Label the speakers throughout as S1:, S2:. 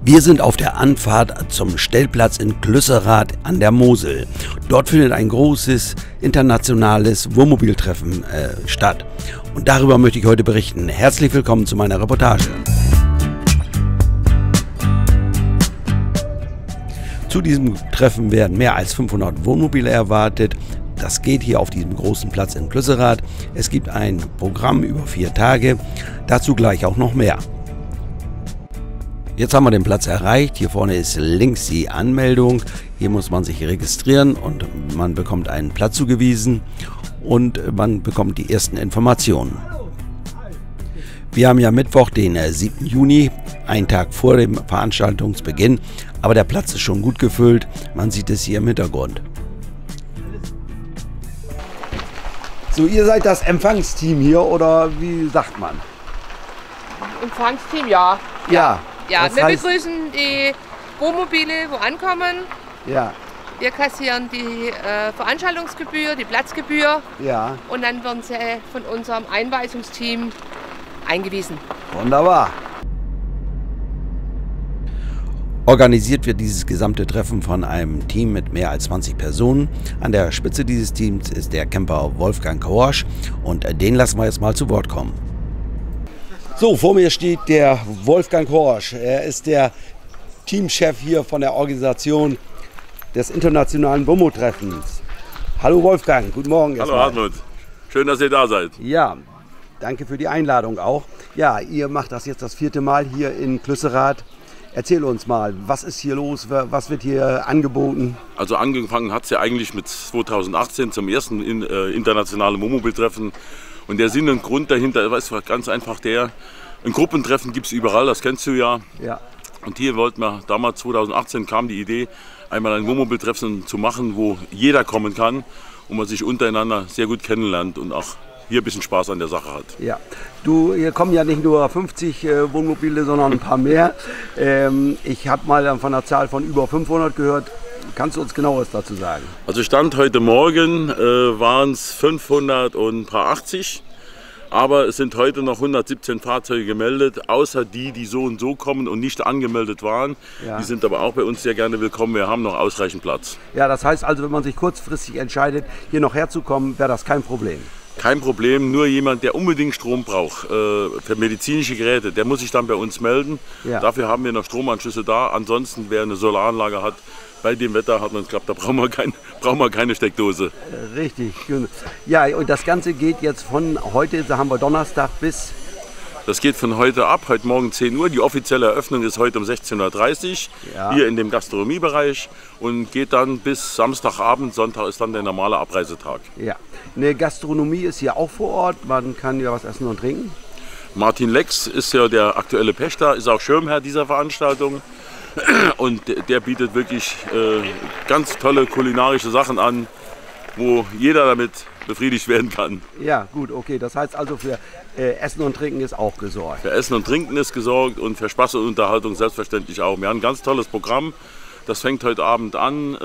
S1: Wir sind auf der Anfahrt zum Stellplatz in Klüsserath an der Mosel. Dort findet ein großes internationales Wohnmobiltreffen statt. Und darüber möchte ich heute berichten. Herzlich willkommen zu meiner Reportage. Zu diesem Treffen werden mehr als 500 Wohnmobile erwartet. Das geht hier auf diesem großen Platz in Klüsserath. Es gibt ein Programm über 4 Tage. Dazu gleich auch noch mehr. Jetzt haben wir den Platz erreicht. Hier vorne ist links die Anmeldung. Hier muss man sich registrieren und man bekommt einen Platz zugewiesen und man bekommt die ersten Informationen. Wir haben ja Mittwoch, den 7. Juni, einen Tag vor dem Veranstaltungsbeginn, aber der Platz ist schon gut gefüllt. Man sieht es hier im Hintergrund. So, ihr seid das Empfangsteam hier oder wie sagt man?
S2: Empfangsteam, ja.
S1: Ja.
S2: Ja, wir begrüßen die Wohnmobile, wo ankommen.
S1: Ja.
S2: Wir kassieren die Veranstaltungsgebühr, die Platzgebühr.
S1: Ja.
S2: Und dann werden sie von unserem Einweisungsteam eingewiesen.
S1: Wunderbar. Organisiert wird dieses gesamte Treffen von einem Team mit mehr als 20 Personen. An der Spitze dieses Teams ist der Camper Wolfgang Horsch und den lassen wir jetzt mal zu Wort kommen. So, vor mir steht der Wolfgang Horsch. Er ist der Teamchef hier von der Organisation des internationalen WOMO-Treffens. Hallo Wolfgang, guten Morgen.
S3: Hallo Hartmut, schön, dass ihr da seid.
S1: Ja, danke für die Einladung auch. Ja, ihr macht das jetzt das 4. Mal hier in Klüsserath. Erzähl uns mal, was ist hier los, was wird hier angeboten?
S3: Also angefangen hat es ja eigentlich mit 2018 zum ersten internationalen Wohnmobiltreffen. Und der Sinn und Grund dahinter ist ganz einfach der, ein Gruppentreffen gibt es überall, das kennst du ja.
S1: Ja.
S3: Und hier wollten wir, damals 2018 kam die Idee, einmal ein Wohnmobiltreffen zu machen, wo jeder kommen kann und man sich untereinander sehr gut kennenlernt und auch hier ein bisschen Spaß an der Sache hat.
S1: Ja, hier kommen ja nicht nur 50 Wohnmobile, sondern ein paar mehr. Ich habe mal von einer Zahl von über 500 gehört. Kannst du uns Genaueres dazu sagen?
S3: Also Stand heute Morgen waren es 580, aber es sind heute noch 117 Fahrzeuge gemeldet, außer die so und so kommen und nicht angemeldet waren. Ja. Die sind aber auch bei uns sehr gerne willkommen, wir haben noch ausreichend Platz.
S1: Ja, das heißt also, wenn man sich kurzfristig entscheidet, hier noch herzukommen, wäre das kein Problem?
S3: Kein Problem, nur jemand, der unbedingt Strom braucht für medizinische Geräte, der muss sich dann bei uns melden. Ja. Dafür haben wir noch Stromanschlüsse da, ansonsten wer eine Solaranlage hat, bei dem Wetter hat man es geklappt, da brauchen wir keine Steckdose.
S1: Richtig. Ja, und das Ganze geht jetzt von heute, da haben wir Donnerstag bis...
S3: Das geht von heute ab, heute Morgen 10 Uhr. Die offizielle Eröffnung ist heute um 16:30 Uhr hier in dem Gastronomiebereich und geht dann bis Samstagabend, Sonntag ist dann der normale Abreisetag. Ja,
S1: eine Gastronomie ist hier auch vor Ort, man kann ja was essen und trinken.
S3: Martin Lex ist ja der aktuelle Pächter, ist auch Schirmherr dieser Veranstaltung. Und der bietet wirklich ganz tolle kulinarische Sachen an, wo jeder damit befriedigt werden kann.
S1: Ja, gut, okay. Das heißt also für Essen und Trinken ist auch gesorgt.
S3: Für Essen und Trinken ist gesorgt und für Spaß und Unterhaltung selbstverständlich auch. Wir haben ein ganz tolles Programm. Das fängt heute Abend an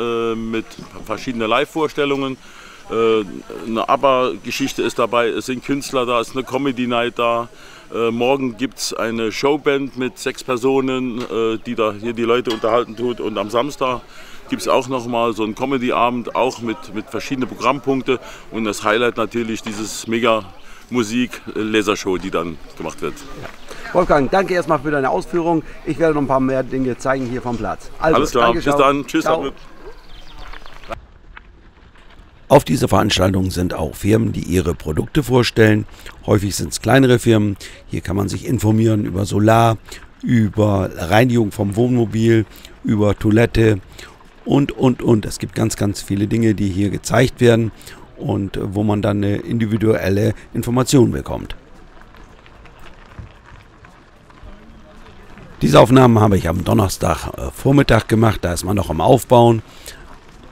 S3: mit verschiedenen Live-Vorstellungen. Eine ABBA-Geschichte ist dabei, es sind Künstler da, es ist eine Comedy-Night da. Morgen gibt es eine Showband mit 6 Personen, die da hier die Leute unterhalten tut. Und am Samstag gibt es auch noch mal so einen Comedy-Abend, auch mit verschiedenen Programmpunkten. Und das Highlight natürlich dieses Mega-Musik-Lasershow, die dann gemacht wird.
S1: Ja. Wolfgang, danke erstmal für deine Ausführung. Ich werde noch ein paar mehr Dinge zeigen hier vom Platz. Also,
S3: alles klar, bis dann. Tschüss.
S1: Auf dieser Veranstaltung sind auch Firmen, die ihre Produkte vorstellen. Häufig sind es kleinere Firmen. Hier kann man sich informieren über Solar, über Reinigung vom Wohnmobil, über Toilette und. Es gibt ganz, ganz viele Dinge, die hier gezeigt werden und wo man dann eine individuelle Information bekommt. Diese Aufnahmen habe ich am Donnerstag Vormittag gemacht. Da ist man noch am Aufbauen.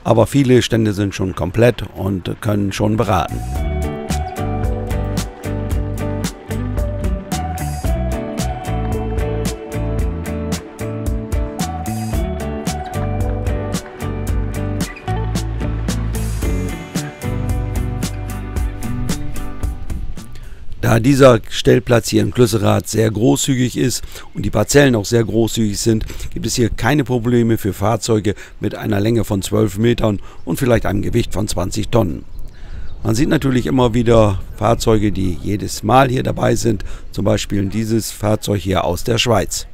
S1: Aber viele Stände sind schon komplett und können schon beraten. Da dieser Stellplatz hier in Klüsserath sehr großzügig ist und die Parzellen auch sehr großzügig sind, gibt es hier keine Probleme für Fahrzeuge mit einer Länge von 12 Metern und vielleicht einem Gewicht von 20 Tonnen. Man sieht natürlich immer wieder Fahrzeuge, die jedes Mal hier dabei sind, zum Beispiel dieses Fahrzeug hier aus der Schweiz.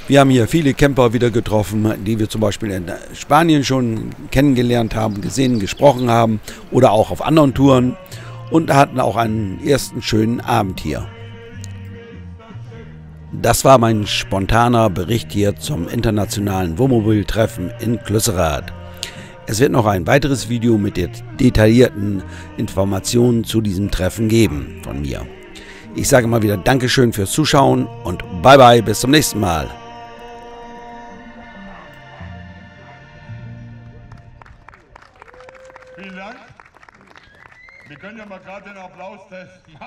S1: Wir haben hier viele Camper wieder getroffen, die wir zum Beispiel in Spanien schon kennengelernt haben, gesehen, gesprochen haben oder auch auf anderen Touren und hatten auch einen ersten schönen Abend hier. Das war mein spontaner Bericht hier zum internationalen Wohnmobiltreffen in Klüsserath. Es wird noch ein weiteres Video mit detaillierten Informationen zu diesem Treffen geben von mir. Ich sage mal wieder Dankeschön fürs Zuschauen und bye bye, bis zum nächsten Mal.
S4: Vielen Dank. Wir können ja mal gerade den Applaustest machen.